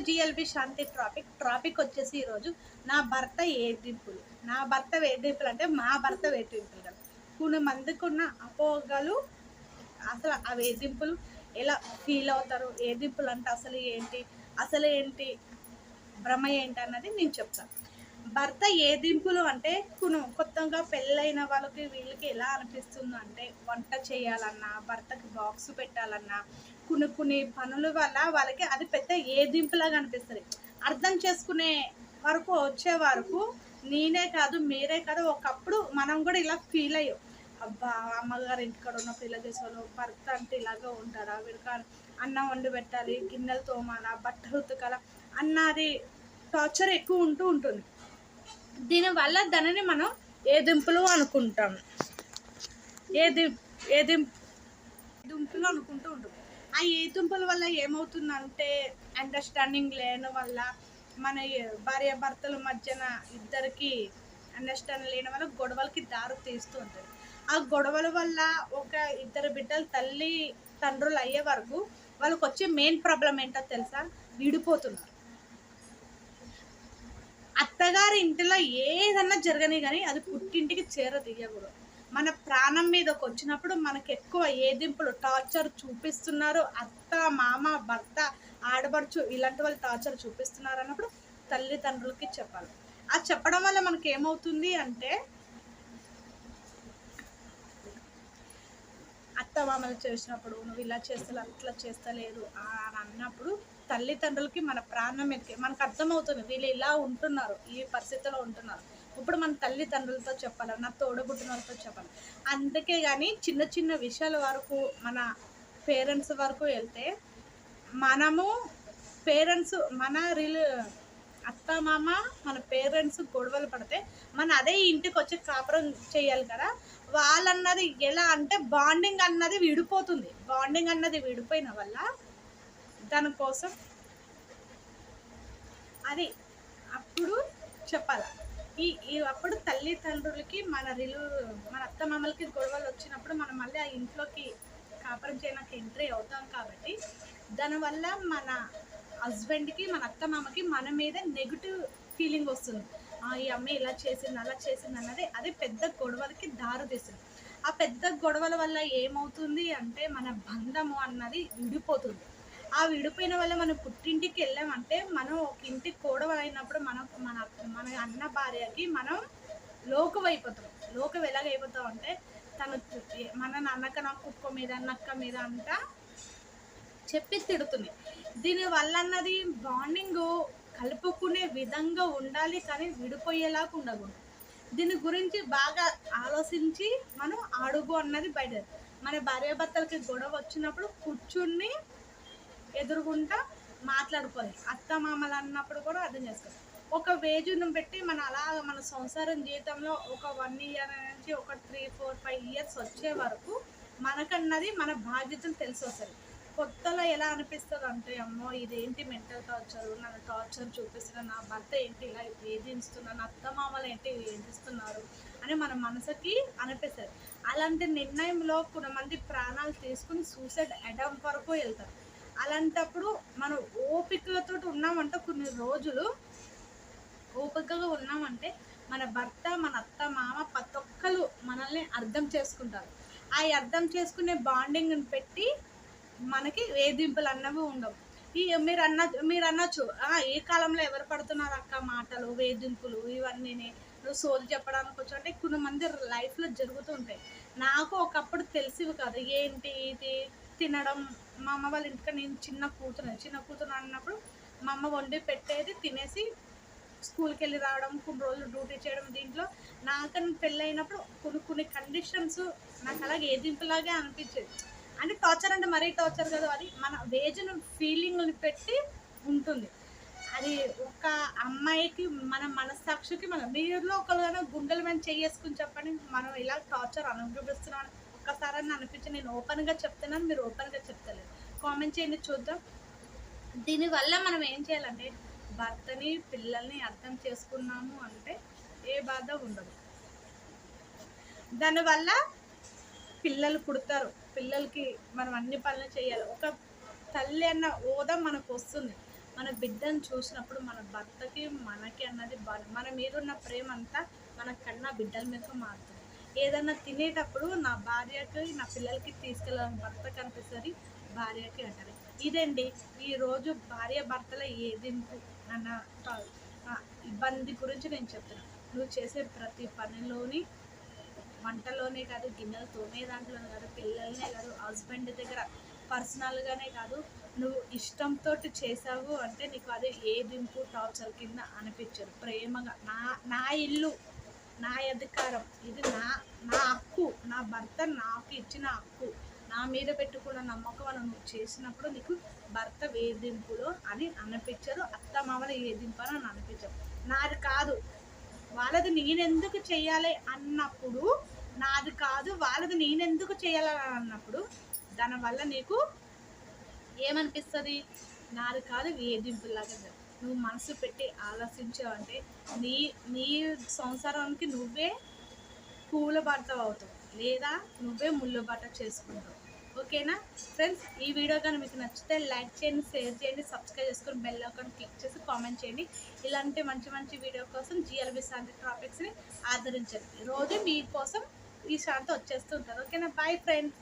టీజీఎల్బి శాంతి topic వచ్చేసి ఈరోజు నా భర్త వేధింపులు. నా భర్త వేధింపులు అంటే మా భర్త వేధింపులు కదా. కొన్ని మందికి ఉన్న అపోహలు, అసలు ఆ వేధింపులు ఎలా ఫీల్ అవుతారు, వేధింపులు అంటే అసలు ఏంటి భ్రమ ఏంటి అన్నది నేను చెప్తాను. భర్త ఏదింపులు అంటే కొత్తగా పెళ్ళైన వాళ్ళకి వీళ్ళకి ఎలా అనిపిస్తుంది అంటే, వంట చేయాలన్నా, భర్తకి బాక్స్ పెట్టాలన్నా, కొన్ని పనుల వల్ల వాళ్ళకి అది పెద్ద ఏదింపులాగా అనిపిస్తుంది. అర్థం చేసుకునే వచ్చే వరకు నేనే కాదు మీరే కాదు, ఒకప్పుడు మనం కూడా ఇలా ఫీల్ అయ్యాం. అబ్బా, అమ్మగారు ఇంటికాడ ఉన్నప్పుడు ఇలా చేసేవాళ్ళు, భర్త అంటే ఇలాగా ఉంటారా, వీడికి అన్నం వండి పెట్టాలి, గిన్నెలు తోమాలా, బట్టలు ఉతకాల అన్నది టార్చర్ ఎక్కువ ఉంటుంది. దీనివల్ల దానిని మనం ఏదింపులు అనుకుంటాం. ఏదింపులు అనుకుంటూ ఉంటాం. ఆ ఏదింపుల వల్ల ఏమవుతుందంటే, అండర్స్టాండింగ్ లేని వల్ల మన భార్య భర్తల మధ్యన ఇద్దరికి అండర్స్టాండింగ్ లేని వల్ల గొడవలకి దారి తీస్తూ ఉంటుంది. ఆ గొడవల వల్ల ఒక ఇద్దరు బిడ్డలు తల్లి తండ్రులు అయ్యే వరకు వాళ్ళకి వచ్చే మెయిన్ ప్రాబ్లం ఏంటో తెలుసా? విడిపోతున్నారు. అత్తగారి ఇంటిలో ఏదన్నా జరగని కానీ అది పుట్టింటికి చేరదీయకూడదు. మన ప్రాణం మీదకి వచ్చినప్పుడు మనకు ఎక్కువ ఏదింపులు, టార్చర్ చూపిస్తున్నారు. అత్త, మామ, భర్త, ఆడపడుచు ఇలాంటి వాళ్ళు టార్చర్ చూపిస్తున్నారు అన్నప్పుడు తల్లిదండ్రులకి చెప్పాలి. ఆ చెప్పడం వల్ల మనకి ఏమవుతుంది అంటే, అత్త మామలు చేసినప్పుడు నువ్వు ఇలా చేస్తలే అట్లా చేస్తలేరు అని అన్నప్పుడు తల్లిదండ్రులకి మన ప్రాణం ఎక్కి మనకు అర్థమవుతుంది, వీళ్ళు ఇలా ఉంటున్నారు, ఈ పరిస్థితిలో ఉంటున్నారు. ఇప్పుడు మన తల్లిదండ్రులతో చెప్పాలి, నా తోడబుట్టిన వాళ్ళతో చెప్పాలి. అందుకే కానీ చిన్న చిన్న విషయాల వరకు మన పేరెంట్స్ వరకు వెళ్తే, మనము పేరెంట్స్ అత్త మామ మన పేరెంట్స్ గొడవలు పడితే మన అదే ఇంటికి వచ్చి కాపురం చేయాలి కదా. వాళ్ళన్నది ఎలా అంటే, బాండింగ్ అన్నది విడిపోతుంది. బాండింగ్ అన్నది విడిపోయిన వల్ల దానికోసం అది అప్పుడు చెప్పాలి. అప్పుడు తల్లిదండ్రులకి మన అత్త మామలకి గొడవలు వచ్చినప్పుడు మనం మళ్ళీ ఆ ఇంట్లోకి కాపురం చేయడానికి ఎంట్రీ అవుతాం. కాబట్టి దానివల్ల మన హస్బెండ్కి, మన అత్త మామకి మన మీద నెగిటివ్ ఫీలింగ్ వస్తుంది. ఈ అమ్మాయి ఇలా చేసింది అలా చేసింది అన్నది అది పెద్ద గొడవలకి దారితీస్తుంది. ఆ పెద్ద గొడవల వల్ల ఏమవుతుంది అంటే, మన బంధము అన్నది విడిపోతుంది. ఆ విడిపోయిన వల్ల మనం పుట్టింటికి వెళ్ళామంటే, మనం ఒక ఇంటికి కోడవలు అయినప్పుడు మన అన్న భార్యకి మనం లోకం ఎలాగైపోతాం అంటే, తను మన నాన్నకన్నా కుక్క మీద నక్క మీద అంతా చెప్పి తిడుతుంది. దీనివల్ల అన్నది బాండింగ్ కలుపుకునే విధంగా ఉండాలి, కానీ విడిపోయేలాగా ఉండకూడదు. దీని గురించి బాగా ఆలోచించి మనం అడుగు అన్నది బయట. మన భార్యాభర్తలకి గొడవ వచ్చినప్పుడు కూర్చుని ఎదురుగుంటా మాట్లాడుకోవాలి. అత్త మామలు అన్నప్పుడు కూడా అర్థం చేసుకోవాలి. ఒక వేజును పెట్టి మన సంసారం జీవితంలో ఒక 1 ఇయర్ నుంచి ఒక 3, 4, 5 ఇయర్స్ వచ్చే వరకు మనకన్నది మన బాధ్యతలు తెలిసి వస్తుంది. కొత్తలో ఎలా అనిపిస్తుంది అంటే, అమ్మో ఇదేంటి మెంటల్ టార్చర్, నన్ను టార్చర్ చూపిస్తున్నా, నా భర్త ఏంటి ఇలా వేధిస్తున్నా, నా అత్త మామలు ఏంటి వేధిస్తున్నారు అని మన మనసుకి అనిపిస్తుంది. అలాంటి నిర్ణయంలో కొంతమంది ప్రాణాలు తీసుకుని సూసైడ్ అటెంప్ట్ వరకు వెళ్తారు. అలాంటప్పుడు మనం ఓపికతో ఉన్నామంటే, కొన్ని రోజులు ఓపికగా ఉన్నామంటే మన భర్త, మన అత్త మామ ప్రతి ఒక్కరు మనల్ని అర్థం చేసుకుంటారు. ఆ అర్థం చేసుకునే బాండింగ్ని పెట్టి మనకి వేధింపులు అన్నవి ఉండవు. మీరు అనొచ్చు, ఏ కాలంలో ఎవరు పడుతున్నారు అక్క మాటలు, వేధింపులు ఇవన్నీ నువ్వు సోది చెప్పడానికి వచ్చు అంటే, కొంతమంది లైఫ్లో జరుగుతూ ఉంటాయి. నాకు ఒకప్పుడు తెలిసివి కాదు. ఏంటి ఇది తినడం, మా అమ్మ వాళ్ళ ఇంటికి నేను చిన్న కూతురు అన్నప్పుడు మా అమ్మ వండి పెట్టేది తినేసి స్కూల్కి వెళ్ళి రావడం, కొన్ని రోజులు డ్యూటీ చేయడం. దీంట్లో నాకన్నా పెళ్ళైనప్పుడు కొన్ని కండిషన్స్ నాకు అలాగే ఏదింపులాగే అనిపించేది. అంటే టార్చర్ అంటే మరీ టార్చర్ కదా, అది మన వేజ్ను ఫీలింగ్ని పెట్టి ఉంటుంది. అది ఒక అమ్మాయికి మన మనస్సాక్షికి మీరులో ఒకరు గుండెల మీద చేసుకుని చెప్పండి, మనం ఇలా టార్చర్ అనుభవిస్తున్నాం ఒక్కసారని అనిపించి. నేను ఓపెన్గా చెప్తున్నాను, మీరు ఓపెన్గా చెప్తలేదు. కామెంట్ చేయండి చూద్దాం. దీనివల్ల మనం ఏం చేయాలంటే, భర్తని పిల్లల్ని అర్థం చేసుకున్నాము అంటే ఏ బాధ ఉండదు. దానివల్ల పిల్లలు పుడతారు, పిల్లలకి మనం అన్ని పనులు చేయాలి. ఒక తల్లి అన్న హోదా మనకు వస్తుంది. మన బిడ్డను చూసినప్పుడు మన భర్తకి మనకి అన్నది మన మీద ఉన్న ప్రేమ అంతా మన కన్నా బిడ్డల మీదకి మారుతుంది. ఏదన్నా తినేటప్పుడు నా భార్యకి నా పిల్లలకి తీసుకెళ్ళాలని భర్తకి అనిపిస్తుంది, భార్యకి అంటారు. ఇదండి ఈరోజు భార్య భర్తల ఏదింపు అన్న ఇబ్బంది గురించి నేను చెప్తున్నాను. నువ్వు చేసే ప్రతి పనిలోని, వంటలోనే కాదు, గిన్నెలు తోమే దాంట్లోనే కాదు, పిల్లలనే కాదు, హస్బెండ్ దగ్గర పర్సనల్గానే కాదు, నువ్వు ఇష్టంతో చేసావు అంటే నీకు అది ఏదింపు టార్చర్ కింద అనిపించదు. ప్రేమగా నా ఇల్లు, నా అధికారం, ఇది నా నా హక్కు, నా భర్త నాకు ఇచ్చిన హక్కు, నా మీద పెట్టుకున్న నమ్మకం అని నువ్వు చేసినప్పుడు నీకు భర్త వేధింపులో అని అనిపించదు, అత్త మామల వేధింపు అని అనిపించదు. నాది కాదు వాళ్ళది నేనెందుకు చెయ్యాలి అన్నప్పుడు, నాది కాదు వాళ్ళది నేనెందుకు చేయాలని అన్నప్పుడు దానివల్ల నీకు ఏమనిపిస్తుంది? నాది కాదు వేధింపులాగా. నువ్వు మనసు పెట్టి ఆలోచించావంటే నీ నీ సంసారానికి నువ్వే పూల భర్త అవుతావు, లేదా నువ్వే ముళ్ళు బట్ట చేసుకుంటావు. ఓకేనా ఫ్రెండ్స్? ఈ వీడియో కానీ మీకు నచ్చితే లైక్ చేయండి, షేర్ చేయండి, సబ్స్క్రైబ్ చేసుకొని బెల్ ఐకాన్ క్లిక్ చేసి కామెంట్ చేయండి. ఇలాంటి మంచి మంచి వీడియో కోసం జిఎల్బి శాంతి టాపిక్స్ని ఆదరించండి. రోజు మీకోసం ఈ శాంతి వచ్చేస్తుంటుంది. ఓకేనా? Bye friends.